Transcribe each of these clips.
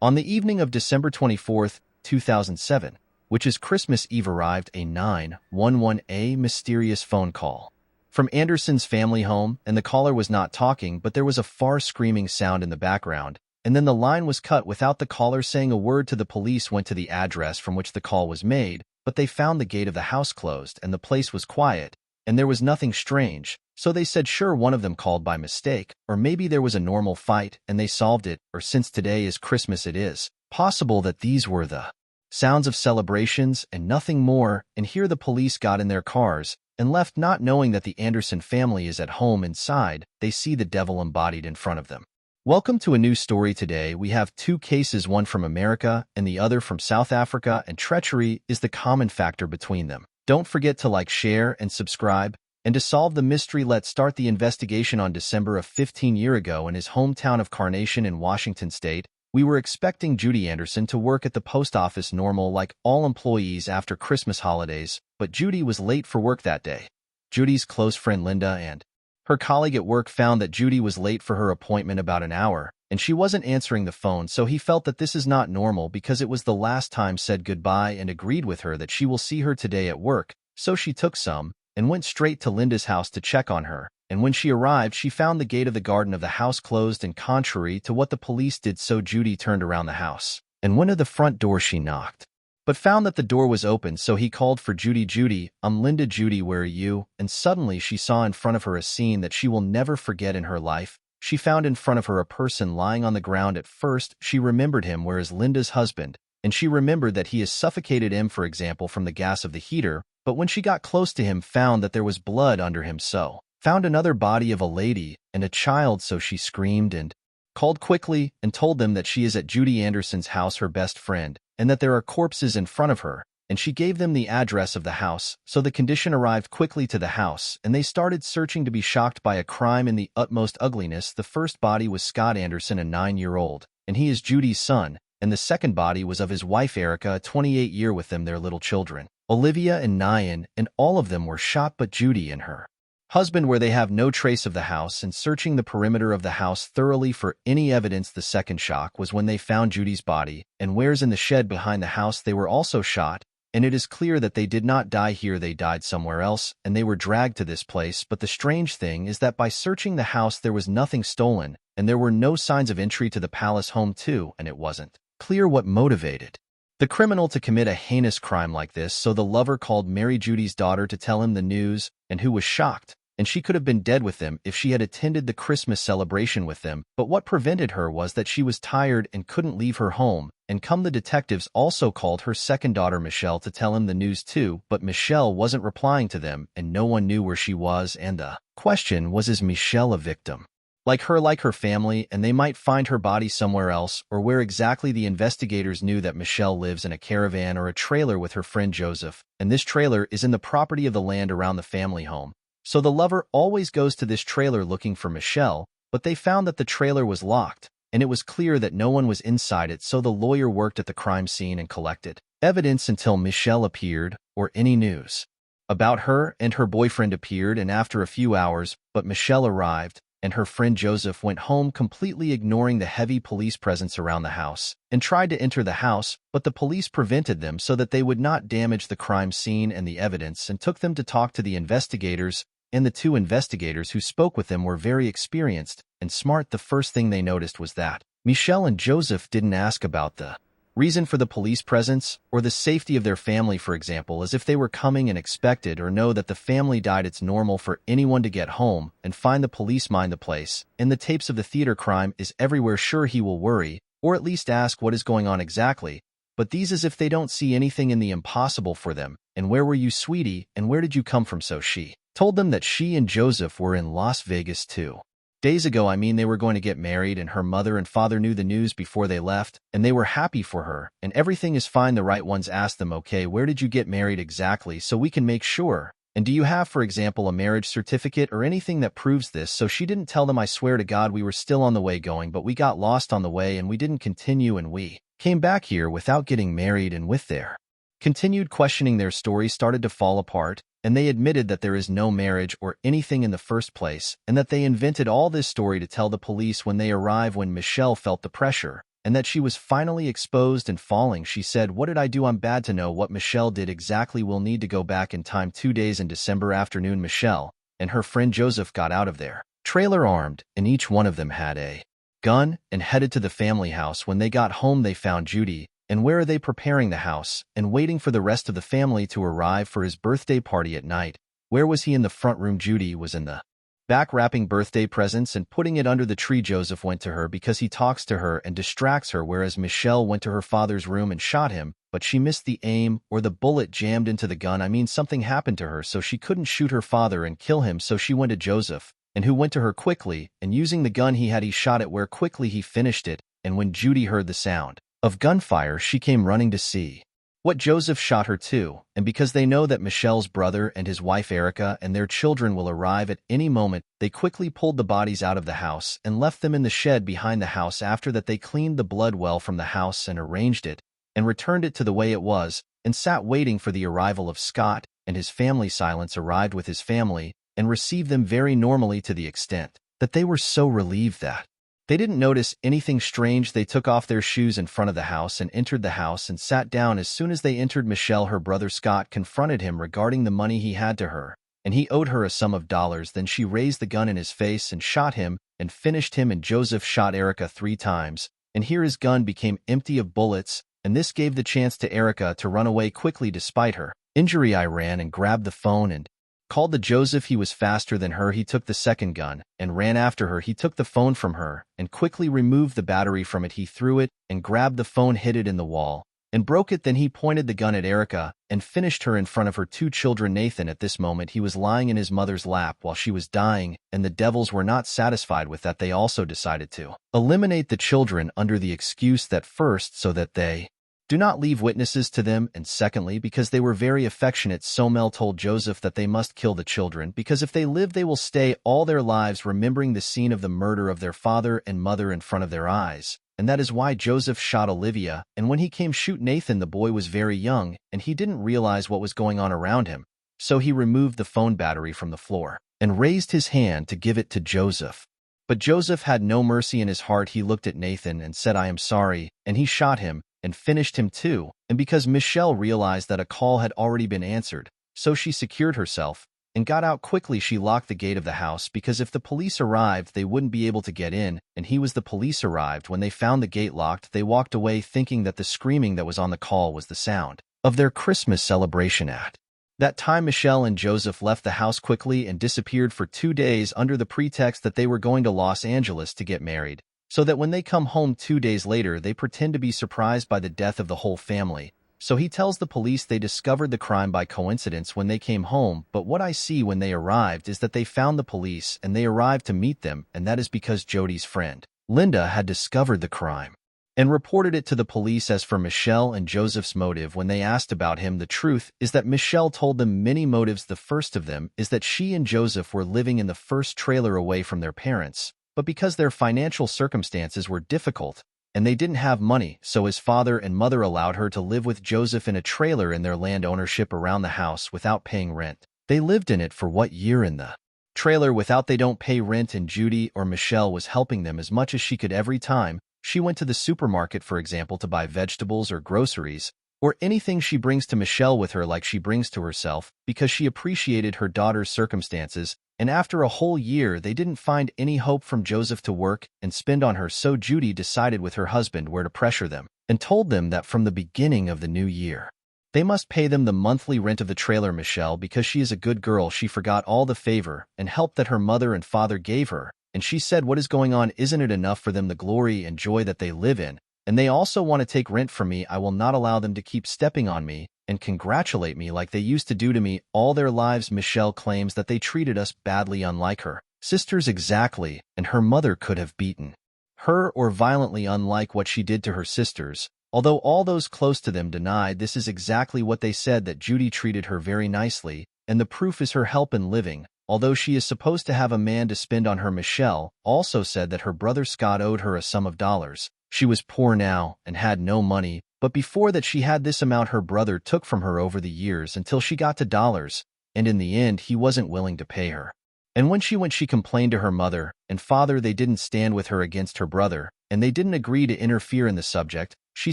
On the evening of December 24th, 2007, which is Christmas Eve, arrived a 911 mysterious phone call from Anderson's family home, and the caller was not talking, but there was a far screaming sound in the background, and then the line was cut without the caller saying a word. The police went to the address from which the call was made, but they found the gate of the house closed and the place was quiet, and there was nothing strange, so they said sure one of them called by mistake, or maybe there was a normal fight and they solved it, or since today is Christmas it is possible that these were the sounds of celebrations and nothing more. And here the police got in their cars and left, not knowing that the Anderson family is at home. Inside, they see the devil embodied in front of them. Welcome to a new story. Today we have two cases, one from America and the other from South Africa, and treachery is the common factor between them. Don't forget to like, share, and subscribe. And to solve the mystery, let's start the investigation. On December 15 years ago, in his hometown of Carnation in Washington State, we were expecting Judy Anderson to work at the post office normal like all employees after Christmas holidays, but Judy was late for work that day. Judy's close friend Linda and her colleague at work found that Judy was late for her appointment about an hour, and she wasn't answering the phone, so he felt that this is not normal because it was the last time said goodbye, and agreed with her that she will see her today at work. So she took some and went straight to Linda's house to check on her, and when she arrived she found the gate of the garden of the house closed, and contrary to what the police did, so Judy turned around the house and went to the front door. She knocked, but found that the door was open, so he called for Judy. Judy, I'm Linda. Judy, where are you? And suddenly she saw in front of her a scene that she will never forget in her life. She found in front of her a person lying on the ground. At first, she remembered him, whereas Linda's husband, and she remembered that he has suffocated him, for example, from the gas of the heater, but when she got close to him, found that there was blood under him, so found another body of a lady and a child, so she screamed and called quickly and told them that she is at Judy Anderson's house, her best friend, and that there are corpses in front of her, and she gave them the address of the house, so the condition arrived quickly to the house, and they started searching to be shocked by a crime in the utmost ugliness. The first body was Scott Anderson, a 9-year-old, and he is Judy's son, and the second body was of his wife Erica, a 28-year, with them their little children, Olivia and Nyan, and all of them were shot but Judy and her husband, where they have no trace of the house, and searching the perimeter of the house thoroughly for any evidence. The second shock was when they found Judy's body, and whereas in the shed behind the house they were also shot, and it is clear that they did not die here, they died somewhere else, and they were dragged to this place. But the strange thing is that by searching the house there was nothing stolen, and there were no signs of entry to the palace home too, and it wasn't clear what motivated the criminal to commit a heinous crime like this. So the lover called Mary, Judy's daughter, to tell him the news, and who was shocked, and she could have been dead with them if she had attended the Christmas celebration with them, but what prevented her was that she was tired and couldn't leave her home. And the detectives also called her second daughter Michelle to tell him the news too, but Michelle wasn't replying to them, and no one knew where she was, and the question was, is Michelle a victim like her family, and they might find her body somewhere else, or where exactly? The investigators knew that Michelle lives in a caravan or a trailer with her friend Joseph, and this trailer is in the property of the land around the family home. So the lover always goes to this trailer looking for Michelle, but they found that the trailer was locked, and it was clear that no one was inside it, so the lawyer worked at the crime scene and collected evidence until Michelle appeared, or any news about her and her boyfriend appeared, and after a few hours, but Michelle arrived, and her friend Joseph went home completely ignoring the heavy police presence around the house, and tried to enter the house, but the police prevented them so that they would not damage the crime scene and the evidence, and took them to talk to the investigators, and the two investigators who spoke with them were very experienced and smart. The first thing they noticed was that Michelle and Joseph didn't ask about the reason for the police presence, or the safety of their family, for example, as if they were coming and expected or know that the family died. It's normal for anyone to get home and find the police mind the place, and the tapes of the theater crime is everywhere. Sure, he will worry, or at least ask what is going on exactly, but these as if they don't see anything in the impossible for them. And where were you, sweetie, and where did you come from? So she told them that she and Joseph were in Las Vegas 2 days ago. They were going to get married, and her mother and father knew the news before they left, and they were happy for her, and everything is fine. The right ones asked them, okay, where did you get married exactly, so we can make sure, and do you have, for example, a marriage certificate or anything that proves this? So she didn't tell them, I swear to God, we were still on the way going, but we got lost on the way and we didn't continue, and we came back here without getting married. And with their continued questioning, their story started to fall apart, and they admitted that there is no marriage or anything in the first place, and that they invented all this story to tell the police when they arrive. When Michelle felt the pressure and that she was finally exposed and falling. She said, "What did I do? I'm bad to know what Michelle did exactly. We'll need to go back in time 2 days in December afternoon. Michelle and her friend Joseph got out of their trailer armed, and each one of them had a gun and headed to the family house. When they got home, they found Judy. And where are they? Preparing the house and waiting for the rest of the family to arrive for his birthday party at night. Where was he? In the front room. Judy was in the back wrapping birthday presents and putting it under the tree. Joseph went to her because he talks to her and distracts her, whereas Michelle went to her father's room and shot him, but she missed the aim, or the bullet jammed into the gun. I mean, something happened to her, so she couldn't shoot her father and kill him, so she went to Joseph, and who went to her quickly, and using the gun he had, he shot it where quickly he finished it, and when Judy heard the sound of gunfire, she came running to see what Joseph shot her too, and because they know that Michelle's brother and his wife Erica and their children will arrive at any moment, they quickly pulled the bodies out of the house and left them in the shed behind the house. After that, they cleaned the blood well from the house and arranged it, and returned it to the way it was, and sat waiting for the arrival of Scott and his family. Silence arrived with his family, and received them very normally, to the extent that they were so relieved that they didn't notice anything strange. They took off their shoes in front of the house and entered the house and sat down. As soon as they entered, Michelle, her brother Scott, confronted him regarding the money he had to her, and he owed her a sum of dollars. Then she raised the gun in his face and shot him and finished him, and Joseph shot Erica 3 times, and here his gun became empty of bullets, and this gave the chance to Erica to run away quickly despite her injury. I ran and grabbed the phone and called to Joseph. He was faster than her. He took the second gun and ran after her. He took the phone from her and quickly removed the battery from it. He threw it and grabbed the phone, hit it in the wall, and broke it. Then he pointed the gun at Erica and finished her in front of her 2 children. Nathan, at this moment, he was lying in his mother's lap while she was dying, and the devils were not satisfied with that. They also decided to eliminate the children under the excuse that, first, so that they do not leave witnesses to them, and secondly, because they were very affectionate. Somel told Joseph that they must kill the children, because if they live, they will stay all their lives remembering the scene of the murder of their father and mother in front of their eyes. And that is why Joseph shot Olivia, and when he came shoot Nathan, the boy was very young, and he didn't realize what was going on around him. So he removed the phone battery from the floor and raised his hand to give it to Joseph. But Joseph had no mercy in his heart. He looked at Nathan and said, "I am sorry," and he shot him and finished him too. And because Michelle realized that a call had already been answered, so she secured herself and got out quickly. She locked the gate of the house because if the police arrived, they wouldn't be able to get in, and the police arrived. When they found the gate locked, they walked away thinking that the screaming that was on the call was the sound of their Christmas celebration. At that time, Michelle and Joseph left the house quickly and disappeared for 2 days under the pretext that they were going to Los Angeles to get married, so that when they come home 2 days later, they pretend to be surprised by the death of the whole family. So he tells the police they discovered the crime by coincidence when they came home, but what I see when they arrived is that they found the police and they arrived to meet them, and that is because Jody's friend, Linda, had discovered the crime and reported it to the police. As for Michelle and Joseph's motive when they asked about him, the truth is that Michelle told them many motives. The first of them is that she and Joseph were living in the first trailer away from their parents, but because their financial circumstances were difficult and they didn't have money, so his father and mother allowed her to live with Joseph in a trailer in their land ownership around the house without paying rent. They lived in it for what year in the trailer without they don't pay rent, and Judy or Michelle was helping them as much as she could every time she went to the supermarket, for example, to buy vegetables or groceries, or anything she brings to Michelle with her like she brings to herself, because she appreciated her daughter's circumstances. And after a whole year, they didn't find any hope from Joseph to work and spend on her, so Judy decided with her husband where to pressure them and told them that from the beginning of the new year, they must pay them the monthly rent of the trailer. Michelle, because she is a good girl, she forgot all the favor and help that her mother and father gave her, and she said, "What is going on? Isn't it enough for them the glory and joy that they live in? And they also want to take rent from me. I will not allow them to keep stepping on me and congratulate me like they used to do to me all their lives." Michelle claims that they treated us badly, unlike her sisters exactly, and her mother could have beaten her or violently, unlike what she did to her sisters. Although all those close to them denied this is exactly what they said, that Judy treated her very nicely, and the proof is her help in living. Although she is supposed to have a man to spend on her, Michelle also said that her brother Scott owed her a sum of dollars. She was poor now and had no money, but before that she had this amount her brother took from her over the years until she got to dollars, and in the end he wasn't willing to pay her. And when she went, she complained to her mother and father. They didn't stand with her against her brother, and they didn't agree to interfere in the subject. She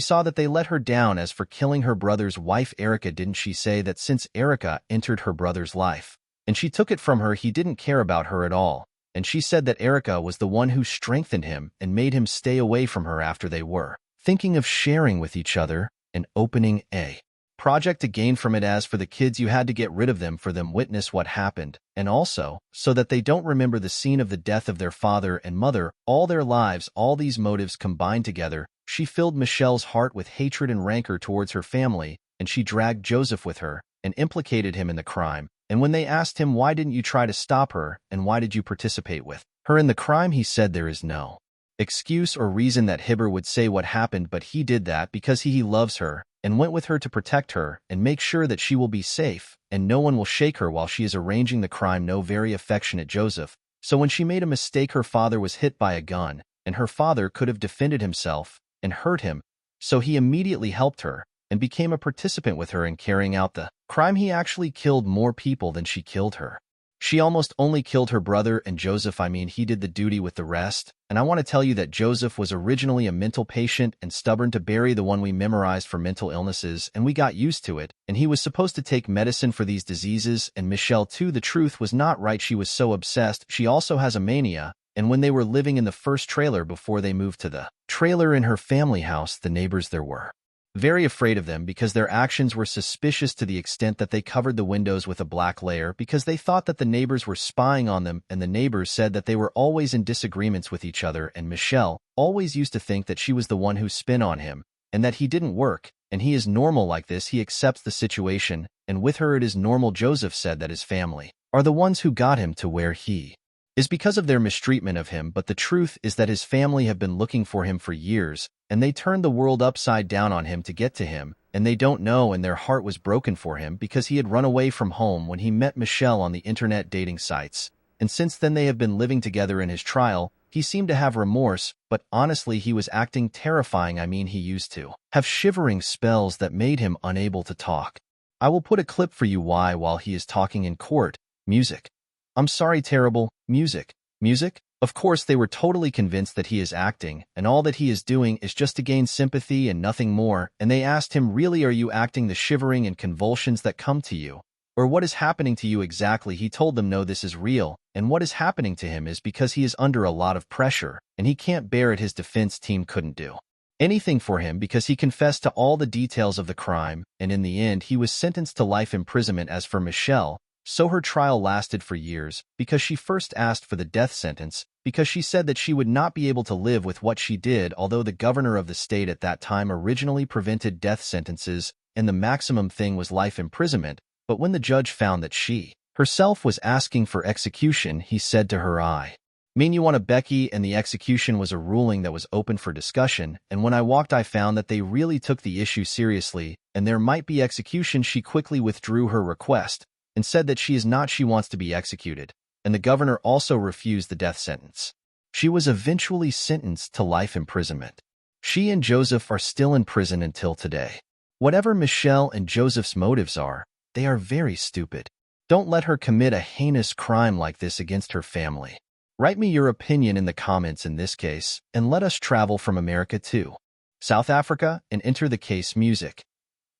saw that they let her down as for killing her brother's wife Erica. Didn't she say that since Erica entered her brother's life, and she took it from her, he didn't care about her at all, and she said that Erica was the one who strengthened him and made him stay away from her after they were thinking of sharing with each other and opening a project to gain from it. As for the kids, you had to get rid of them for them witness what happened, and also so that they don't remember the scene of the death of their father and mother all their lives. All these motives combined together, she filled Michelle's heart with hatred and rancor towards her family, and she dragged Joseph with her and implicated him in the crime. And when they asked him, why didn't you try to stop her, and why did you participate with her in the crime, he said there is no excuse or reason that Hibber would say what happened, but he did that because he loves her and went with her to protect her and make sure that she will be safe and no one will shake her while she is arranging the crime. No, very affectionate Joseph. So when she made a mistake, her father was hit by a gun and her father could have defended himself and hurt him, so he immediately helped her and became a participant with her in carrying out the crime. He actually killed more people than she killed her. She almost only killed her brother and Joseph. He did the duty with the rest. And I want to tell you that Joseph was originally a mental patient and stubborn to bury the one we memorized for mental illnesses, and we got used to it. And he was supposed to take medicine for these diseases, and Michelle too. The truth was not right. She was so obsessed. She also has a mania. And when they were living in the first trailer before they moved to the trailer in her family house, the neighbors there were very afraid of them because their actions were suspicious to the extent that they covered the windows with a black layer because they thought that the neighbors were spying on them, and the neighbors said that they were always in disagreements with each other, and Michelle always used to think that she was the one who spun on him and that he didn't work, and he is normal like this. He accepts the situation, and with her it is normal. Joseph said that his family are the ones who got him to where he is because of their mistreatment of him, but the truth is that his family have been looking for him for years, and they turned the world upside down on him to get to him, and they don't know, and their heart was broken for him because he had run away from home when he met Michelle on the internet dating sites. And since then they have been living together. In his trial, he seemed to have remorse, but honestly he was acting terrifying. He used to have shivering spells that made him unable to talk. I will put a clip for you while he is talking in court. Music. I'm sorry, terrible. Music. Music? Of course, they were totally convinced that he is acting, and all that he is doing is just to gain sympathy and nothing more, and they asked him, really, are you acting the shivering and convulsions that come to you? Or what is happening to you exactly? He told them no, this is real, and what is happening to him is because he is under a lot of pressure, and he can't bear it. His defense team couldn't do anything for him because he confessed to all the details of the crime, and in the end he was sentenced to life imprisonment. As for Michelle, so her trial lasted for years because she first asked for the death sentence because she said that she would not be able to live with what she did, although the governor of the state at that time originally prevented death sentences and the maximum thing was life imprisonment. But when the judge found that she herself was asking for execution, he said to her, I mean, you want a Becky, and the execution was a ruling that was open for discussion, and when I walked I found that they really took the issue seriously, and there might be execution. She quickly withdrew her request and said that she wants to be executed, and the governor also refused the death sentence. She was eventually sentenced to life imprisonment. She and Joseph are still in prison until today. Whatever Michelle and Joseph's motives are, they are very stupid. Don't let her commit a heinous crime like this against her family. Write me your opinion in the comments in this case, and let us travel from America to South Africa and enter the case. Music.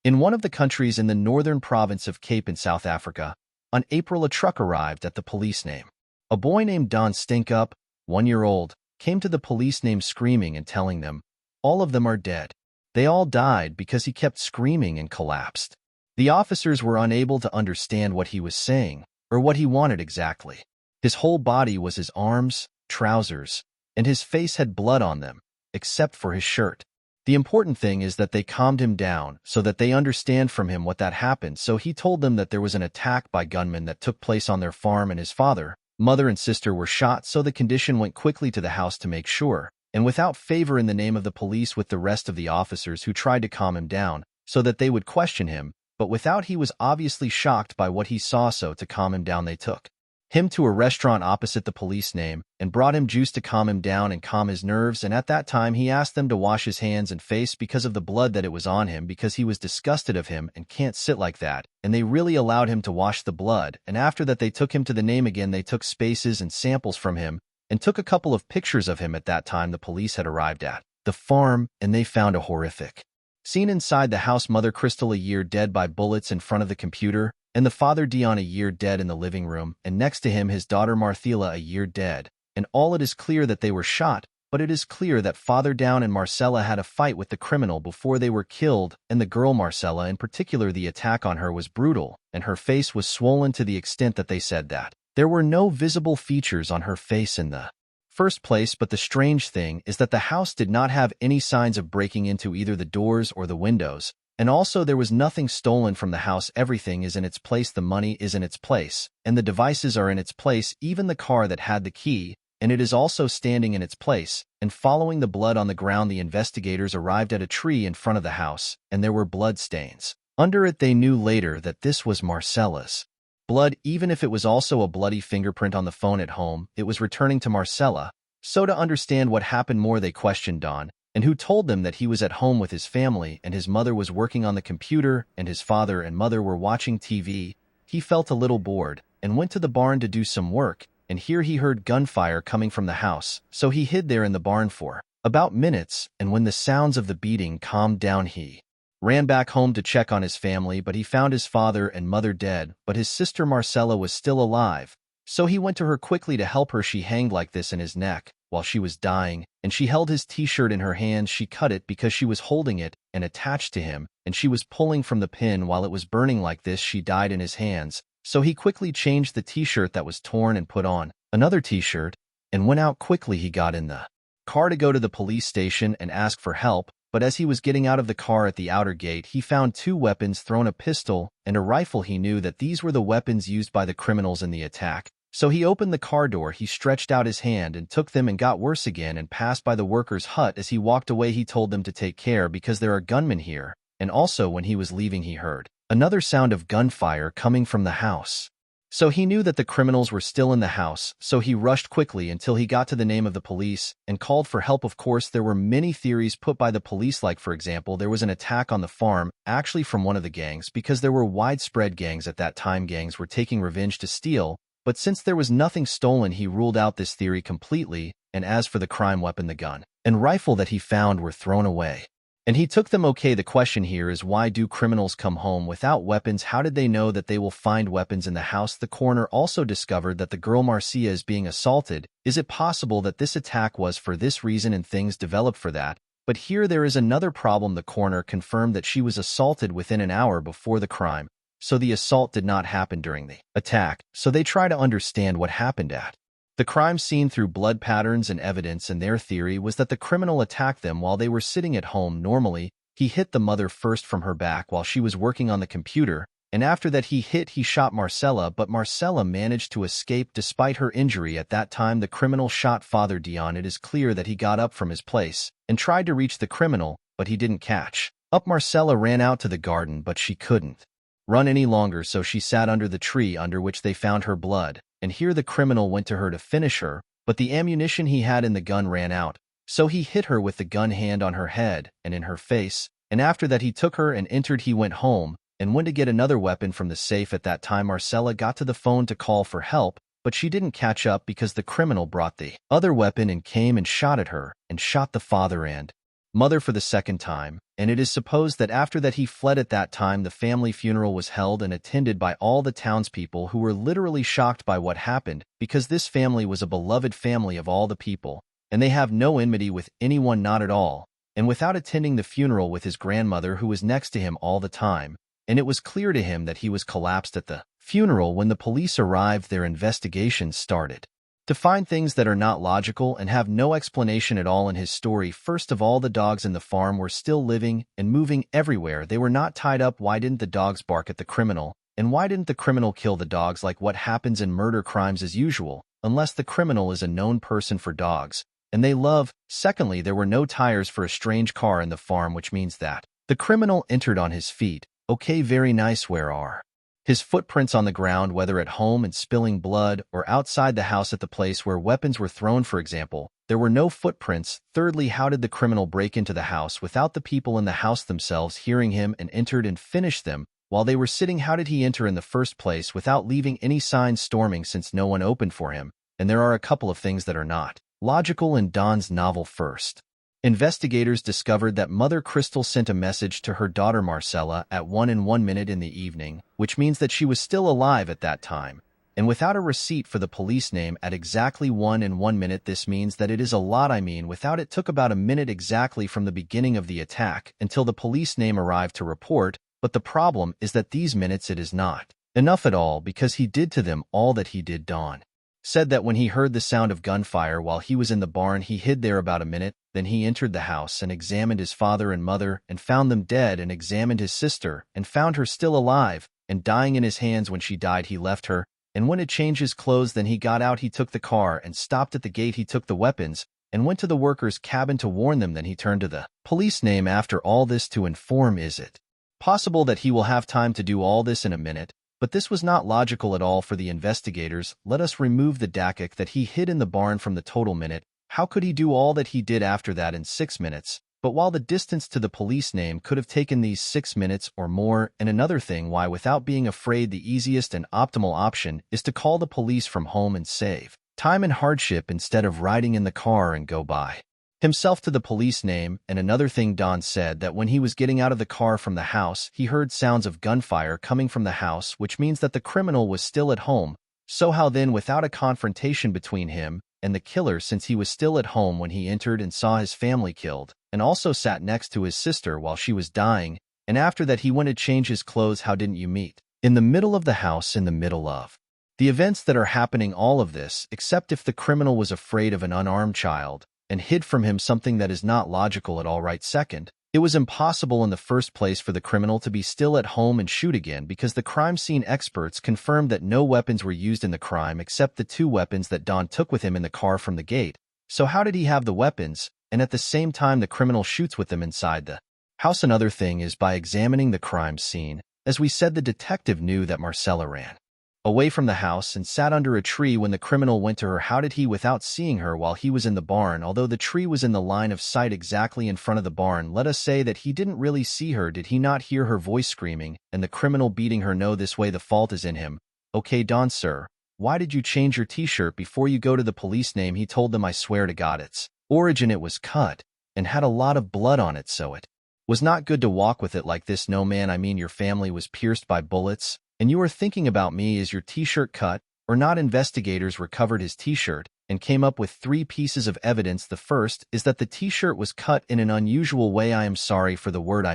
In one of the countries in the northern province of Cape in South Africa, on April a truck arrived at the police name. A boy named Don Stinkup, 1-year-old, came to the police name screaming and telling them, all of them are dead. They all died because he kept screaming and collapsed. The officers were unable to understand what he was saying, or what he wanted exactly. His whole body was his arms, trousers, and his face had blood on them, except for his shirt. The important thing is that they calmed him down so that they understand from him what that happened. So he told them that there was an attack by gunmen that took place on their farm, and his father, mother, and sister were shot. So the condition went quickly to the house to make sure, and without favor, in the name of the police, with the rest of the officers who tried to calm him down so that they would question him, but without. He was obviously shocked by what he saw, so to calm him down they took him to a restaurant opposite the police name and brought him juice to calm him down and calm his nerves, and at that time he asked them to wash his hands and face because of the blood that it was on him, because he was disgusted of him and can't sit like that, and they really allowed him to wash the blood. And after that they took him to the name again. They took spaces and samples from him, and took a couple of pictures of him at that time the police had arrived at the farm, and they found a horrific scene inside the house. Mother Crystal a year dead by bullets in front of the computer, and the father Dion a year dead in the living room, and next to him his daughter Marthela a year dead. And all it is clear that they were shot, but it is clear that Father Down and Marcella had a fight with the criminal before they were killed, and the girl Marcella in particular, the attack on her was brutal, and her face was swollen to the extent that they said that there were no visible features on her face in the first place. But the strange thing is that the house did not have any signs of breaking into either the doors or the windows, and also there was nothing stolen from the house. Everything is in its place, the money is in its place, and the devices are in its place, even the car that had the key, and it is also standing in its place. And following the blood on the ground, the investigators arrived at a tree in front of the house, and there were blood stains under it. They knew later that this was Marcella's blood, even if it was also a bloody fingerprint on the phone at home. It was returning to Marcella. So to understand what happened more, they questioned Don, and who told them that he was at home with his family and his mother was working on the computer and his father and mother were watching TV. He felt a little bored and went to the barn to do some work, and here he heard gunfire coming from the house, so he hid there in the barn for about minutes, and when the sounds of the beating calmed down, he ran back home to check on his family, but he found his father and mother dead, but his sister Marcella was still alive. So he went to her quickly to help her. She hanged like this in his neck while she was dying, and she held his t-shirt in her hands. She cut it because she was holding it and attached to him, and she was pulling from the pin while it was burning like this. She died in his hands. So he quickly changed the t-shirt that was torn and put on another t-shirt and went out quickly. He got in the car to go to the police station and ask for help, but as he was getting out of the car at the outer gate, he found two weapons thrown, a pistol and a rifle. He knew that these were the weapons used by the criminals in the attack. So he opened the car door, he stretched out his hand and took them and got worse again and passed by the workers' hut. As he walked away, he told them to take care because there are gunmen here. And also when he was leaving, he heard another sound of gunfire coming from the house. So he knew that the criminals were still in the house, so he rushed quickly until he got to the name of the police and called for help. Of course, there were many theories put by the police, like for example, there was an attack on the farm, actually from one of the gangs, because there were widespread gangs at that time. Gangs were taking revenge to steal, but since there was nothing stolen, he ruled out this theory completely. And as for the crime weapon, the gun and rifle that he found were thrown away, and he took them. Okay, the question here is, why do criminals come home without weapons? How did they know that they will find weapons in the house? The coroner also discovered that the girl Marcia is being assaulted. Is it possible that this attack was for this reason and things developed for that? But here there is another problem. The coroner confirmed that she was assaulted within an hour before the crime, so the assault did not happen during the attack. So they try to understand what happened at the crime scene through blood patterns and evidence, and their theory was that the criminal attacked them while they were sitting at home normally. He hit the mother first from her back while she was working on the computer, and after that he shot Marcella, but Marcella managed to escape despite her injury. At that time, the criminal shot Father Dion. It is clear that he got up from his place and tried to reach the criminal, but he didn't catch up. Marcella ran out to the garden, but she couldn't run any longer, so she sat under the tree under which they found her blood. And here the criminal went to her to finish her, but the ammunition he had in the gun ran out, so he hit her with the gun hand on her head and in her face, and after that he took her and entered. He went home and went to get another weapon from the safe. At that time, Marcella got to the phone to call for help, but she didn't catch up because the criminal brought the other weapon and came and shot at her and shot the father and mother for the second time, and it is supposed that after that he fled. At that time, the family funeral was held and attended by all the townspeople, who were literally shocked by what happened, because this family was a beloved family of all the people, and they have no enmity with anyone, not at all. And without attending the funeral with his grandmother, who was next to him all the time, and it was clear to him that he was collapsed at the funeral. When the police arrived, their investigation started to find things that are not logical and have no explanation at all in his story. First of all, the dogs in the farm were still living and moving everywhere. They were not tied up. Why didn't the dogs bark at the criminal? And why didn't the criminal kill the dogs like what happens in murder crimes as usual, unless the criminal is a known person for dogs, and they love? Secondly, there were no tires for a strange car in the farm, which means that the criminal entered on his feet. Okay, very nice. Where are his footprints on the ground, whether at home and spilling blood or outside the house at the place where weapons were thrown, for example? There were no footprints. Thirdly, how did the criminal break into the house without the people in the house themselves hearing him and entered and finished them while they were sitting? How did he enter in the first place without leaving any signs storming, since no one opened for him? and there are a couple of things that are not logical in Dawn's novel. First, investigators discovered that Mother Crystal sent a message to her daughter Marcella at 1:01 in the evening, which means that she was still alive at that time. And without a receipt for the police name at exactly 1:01, this means that it is a lot. Without it took about a minute exactly from the beginning of the attack until the police name arrived to report, but the problem is that these minutes it is not enough at all because he did to them all that he did. Dawn said that when he heard the sound of gunfire while he was in the barn, he hid there about a minute, then he entered the house and examined his father and mother and found them dead, and examined his sister and found her still alive and dying in his hands. When she died, he left her and went to change his clothes. Then he got out, he took the car and stopped at the gate. He took the weapons and went to the workers' cabin to warn them. Then he turned to the police name after all this to inform. Is it possible that he will have time to do all this in a minute? But this was not logical at all for the investigators. Let us remove the Dakik that he hid in the barn from the total minute. How could he do all that he did after that in 6 minutes? But while the distance to the police name could have taken these 6 minutes or more, and another thing why without being afraid, the easiest and optimal option is to call the police from home and save time and hardship instead of riding in the car and go by himself to the police name. And another thing, Dawn said that when he was getting out of the car from the house, he heard sounds of gunfire coming from the house, which means that the criminal was still at home. So how then, without a confrontation between him and the killer, since he was still at home when he entered and saw his family killed, and also sat next to his sister while she was dying, and after that he went to change his clothes, how didn't you meet in the middle of the house in the middle of the events that are happening? All of this, except if the criminal was afraid of an unarmed child and hid from him, something that is not logical at all. Right, second, it was impossible in the first place for the criminal to be still at home and shoot again, because the crime scene experts confirmed that no weapons were used in the crime except the 2 weapons that Dawn took with him in the car from the gate. So how did he have the weapons, and at the same time the criminal shoots with them inside the house? Another thing is, by examining the crime scene, as we said, the detective knew that Marcella ran away from the house and sat under a tree when the criminal went to her. How did he, without seeing her while he was in the barn, although the tree was in the line of sight exactly in front of the barn? Let us say that he didn't really see her. Did he not hear her voice screaming and the criminal beating her? No, this way the fault is in him. Okay, Dawn, sir, why did you change your t-shirt before you go to the police name? He told them, I swear to God, its origin, it was cut and had a lot of blood on it, so it was not good to walk with it like this. No, man, your family was pierced by bullets, and you are thinking about me. Is your t-shirt cut or not? Investigators recovered his t-shirt and came up with 3 pieces of evidence. The first is that the t-shirt was cut in an unusual way. I am sorry for the word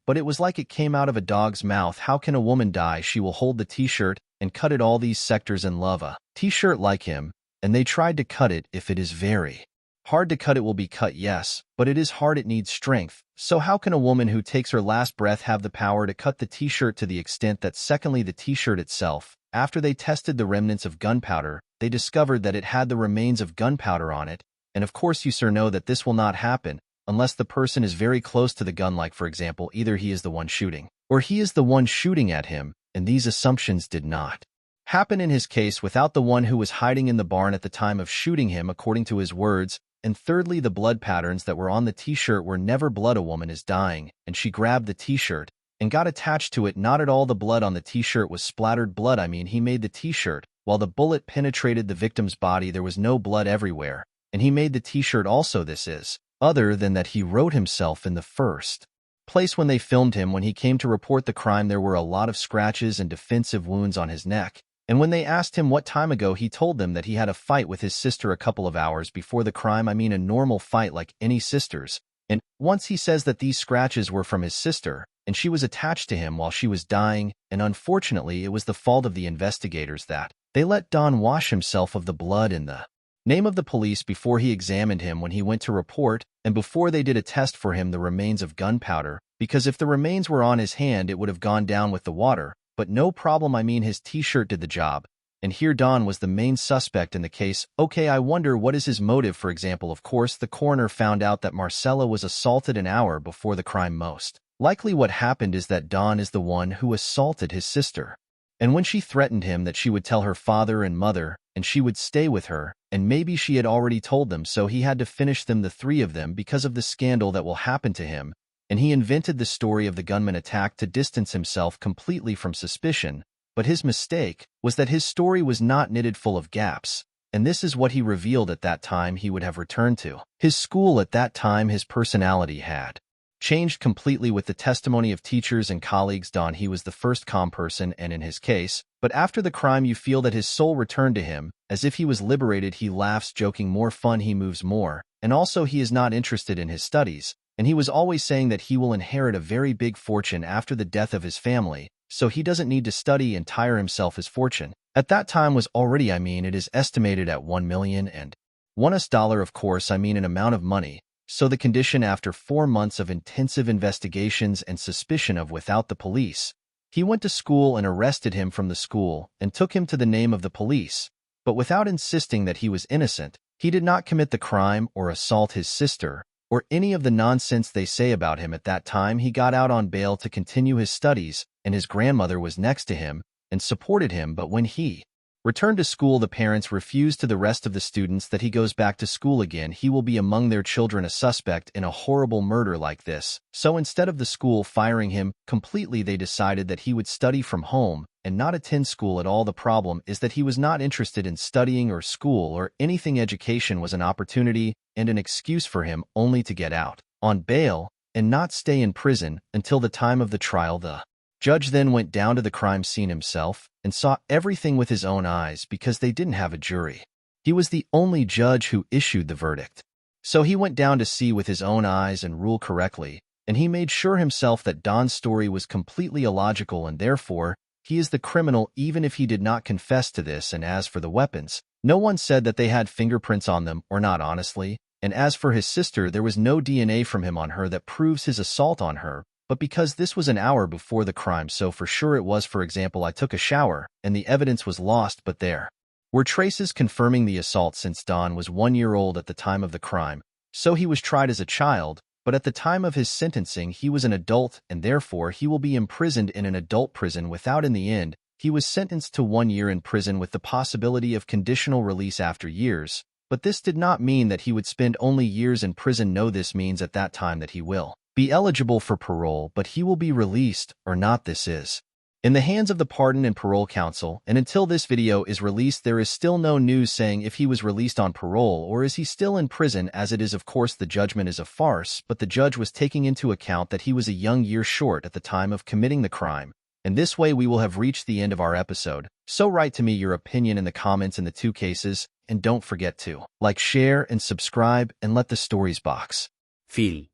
but it was like it came out of a dog's mouth. How can a woman die? She will hold the t-shirt and cut it all these sectors and love a t-shirt like him, and they tried to cut it. If it is very hard to cut, it will be cut, yes, but it is hard, it needs strength. So how can a woman who takes her last breath have the power to cut the t-shirt to the extent that? Secondly, the t-shirt itself, after they tested the remnants of gunpowder, they discovered that it had the remains of gunpowder on it, and of course you, sir, know that this will not happen unless the person is very close to the gun, like for example, either he is the one shooting or he is the one shooting at him, and these assumptions did not happen in his case without the one who was hiding in the barn at the time of shooting him, according to his words. And thirdly, the blood patterns that were on the t-shirt were never blood. A woman is dying, and she grabbed the t-shirt and got attached to it. Not at all. The blood on the t-shirt was splattered blood. He made the t-shirt while the bullet penetrated the victim's body. There was no blood everywhere, and he made the t-shirt also. This is other than that he wrote himself in the first place when they filmed him. When he came to report the crime, there were a lot of scratches and defensive wounds on his neck. And when they asked him what time ago, he told them that he had a fight with his sister a couple of hours before the crime. A normal fight like any sisters. And once he says that these scratches were from his sister, and she was attached to him while she was dying, and unfortunately it was the fault of the investigators that they let Don wash himself of the blood in the name of the police before he examined him when he went to report, and before they did a test for him the remains of gunpowder, because if the remains were on his hand it would have gone down with the water. But no problem, his t-shirt did the job. And here Don was the main suspect in the case. Okay, I wonder what is his motive. For example, of course, the coroner found out that Marcella was assaulted an hour before the crime. Most likely what happened is that Don is the one who assaulted his sister. And when she threatened him that she would tell her father and mother, and she would stay with her, and maybe she had already told them, so he had to finish them, the 3 of them, because of the scandal that will happen to him. And he invented the story of the gunman attack to distance himself completely from suspicion, but his mistake was that his story was not knitted full of gaps. and this is what he revealed at that time he would have returned to. His school at that time, his personality had changed completely with the testimony of teachers and colleagues. Don, he was the first calm person, and in his case, but after the crime you feel that his soul returned to him, as if he was liberated. He laughs, joking, more fun, he moves more, and also he is not interested in his studies, and he was always saying that he will inherit a very big fortune after the death of his family, so he doesn't need to study and tire himself. His fortune at that time was already, it is estimated at $1 million and $1, of course, an amount of money. So the condition after 4 months of intensive investigations and suspicion of without the police, he went to school and arrested him from the school and took him to the name of the police, but without insisting that he was innocent. He did not commit the crime or assault his sister or any of the nonsense they say about him. At that time, he got out on bail to continue his studies, and his grandmother was next to him and supported him. But when he returned to school, the parents refused to the rest of the students that he goes back to school again. He will be among their children a suspect in a horrible murder like this. So instead of the school firing him completely, they decided that he would study from home and not attend school at all. The problem is that he was not interested in studying or school or anything. Education was an opportunity and an excuse for him only to get out on bail and not stay in prison until the time of the trial. The judge then went down to the crime scene himself and saw everything with his own eyes because they didn't have a jury. He was the only judge who issued the verdict. So he went down to see with his own eyes and rule correctly, and he made sure himself that Don's story was completely illogical and therefore he is the criminal even if he did not confess to this. And as for the weapons, no one said that they had fingerprints on them or not, honestly. And as for his sister, there was no DNA from him on her that proves his assault on her. But because this was an hour before the crime, so for sure it was. For example, I took a shower and the evidence was lost, but there were traces confirming the assault since Don was 1 year old at the time of the crime. So he was tried as a child, but at the time of his sentencing he was an adult and therefore he will be imprisoned in an adult prison without. In the end, he was sentenced to 1 year in prison with the possibility of conditional release after years. But this did not mean that he would spend only years in prison. No, this means at that time that he will be eligible for parole, but he will be released or not. This is in the hands of the Pardon and Parole Council, and until this video is released there is still no news saying if he was released on parole or is he still in prison. As it is, of course, the judgment is a farce, but the judge was taking into account that he was a young year short at the time of committing the crime. And this way we will have reached the end of our episode. So write to me your opinion in the comments in the 2 cases, and don't forget to like, share, and subscribe, and let the stories box feel